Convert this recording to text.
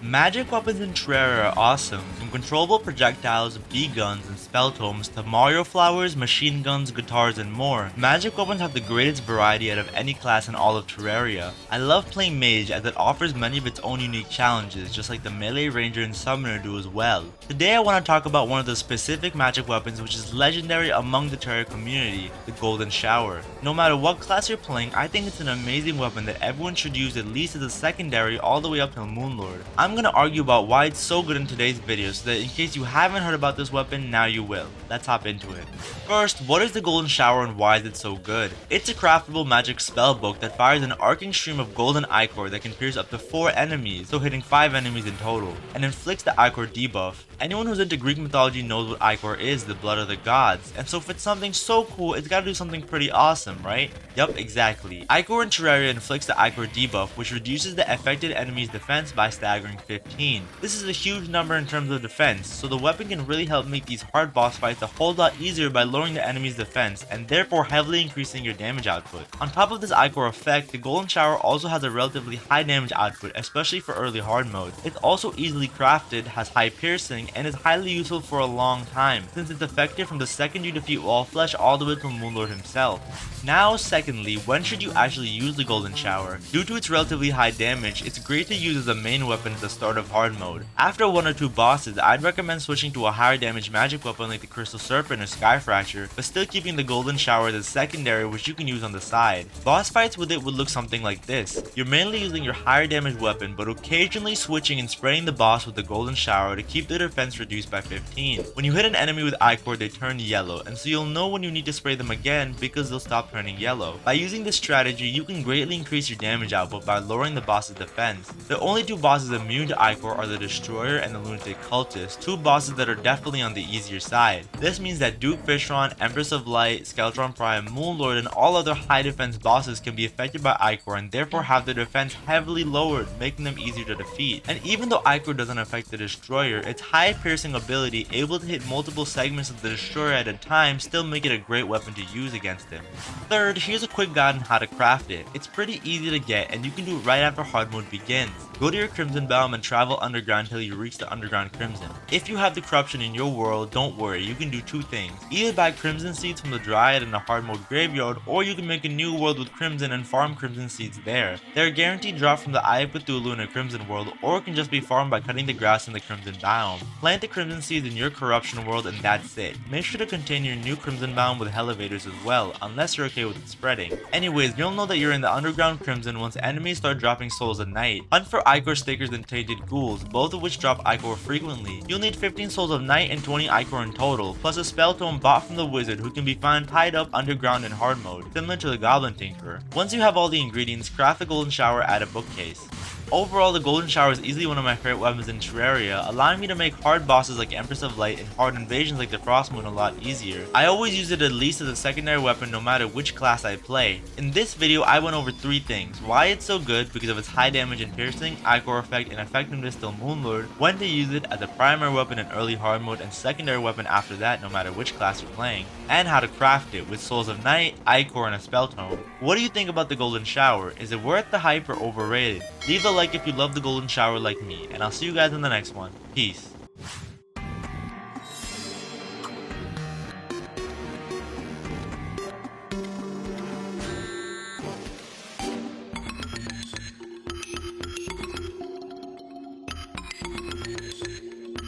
Magic weapons in Terraria are awesome, from controllable projectiles, bee guns, and spell tomes to Mario flowers, machine guns, guitars, and more. Magic weapons have the greatest variety out of any class in all of Terraria. I love playing Mage as it offers many of its own unique challenges, just like the melee ranger and summoner do as well. Today I want to talk about one of the specific magic weapons which is legendary among the Terraria community, the Golden Shower. No matter what class you're playing, I think it's an amazing weapon that everyone should use at least as a secondary all the way up till Moonlord. I'm gonna argue about why it's so good in today's video so that in case you haven't heard about this weapon, now you will. Let's hop into it. First, what is the Golden Shower and why is it so good? It's a craftable magic spellbook that fires an arcing stream of golden ichor that can pierce up to 4 enemies, so hitting 5 enemies in total, and inflicts the Ichor Debuff. Anyone who's into Greek mythology knows what ichor is, the blood of the gods, and so if it's something so cool, it's gotta do something pretty awesome, right? Yup, exactly. Ichor in Terraria inflicts the Ichor Debuff, which reduces the affected enemy's defense by staggering 15. This is a huge number in terms of defense, so the weapon can really help make these hard boss fights a whole lot easier by lowering the enemy's defense, and therefore heavily increasing your damage output. On top of this Ichor effect, the Golden Shower also has a relatively high damage output, especially for early hard mode. It's also easily crafted, has high piercing, and is highly useful for a long time, since it's effective from the second you defeat Wallflesh all the way to Moonlord himself. Now, secondly, when should you actually use the Golden Shower? Due to its relatively high damage, it's great to use as a main weapon at the start of hard mode. After 1 or 2 bosses, I'd recommend switching to a higher damage magic weapon like the Crystal Serpent or Sky Fracture, but still keeping the Golden Shower as a secondary which you can use on the side. Boss fights with it would look something like this. You're mainly using your higher damage weapon, but occasionally switching and spraying the boss with the Golden Shower to keep the defense reduced by 15. When you hit an enemy with Ichor, they turn yellow, and so you'll know when you need to spray them again because they'll stop turning yellow. By using this strategy, you can greatly increase your damage output by lowering the boss's defense. The only 2 bosses immune to Ichor are the Destroyer and the Lunatic Cultist, 2 bosses that are definitely on the easier side. This means that Duke Fishron, Empress of Light, Skeletron Prime, Moonlord, and all other high defense bosses can be affected by Ichor and therefore have their defense heavily lowered, making them easier to defeat. And even though Ichor doesn't affect the Destroyer, its high piercing ability, able to hit multiple segments of the Destroyer at a time, still make it a great weapon to use against him. Third, here's a quick guide on how to craft it. It's pretty easy to get and you can do it right after hard mode begins. Go to your Crimson Biome and travel underground till you reach the underground Crimson. If you have the corruption in your world, don't worry, you can do 2 things. Either buy Crimson Seeds from the Dryad in the hard mode graveyard, or you can make a new world with Crimson and farm Crimson Seeds there. They're guaranteed drop from the Eye of Cthulhu in a Crimson world, or it can just be farmed by cutting the grass in the Crimson Biome. Plant the Crimson Seeds in your corruption world and that's it. Make sure to contain your new Crimson Biome with elevators as well, unless you're okay with it spreading. Anyways, you'll know that you're in the underground Crimson once enemies start dropping souls at night. Hunt for Ichor Stakers and Tainted Ghouls, both of which drop Ichor frequently. You'll need 15 souls of night and 20 Ichor in total, plus a spell tome bought from the wizard who can be found tied up underground in hard mode, similar to the Goblin Tinkerer. Once you have all the ingredients, craft the Golden Shower at a bookcase. Overall, the Golden Shower is easily one of my favorite weapons in Terraria, allowing me to make hard bosses like Empress of Light and hard invasions like the Frost Moon a lot easier. I always use it at least as a secondary weapon no matter which class I play. In this video, I went over 3 things: why it's so good because of its high damage and piercing, Ichor effect, and effectiveness till Moonlord, when to use it as a primary weapon in early hard mode and secondary weapon after that no matter which class you're playing, and how to craft it with Souls of Night, Ichor, and a spell tome. What do you think about the Golden Shower? Is it worth the hype or overrated? Leave a like if you love the Golden Shower like me, and I'll see you guys in the next one. Peace.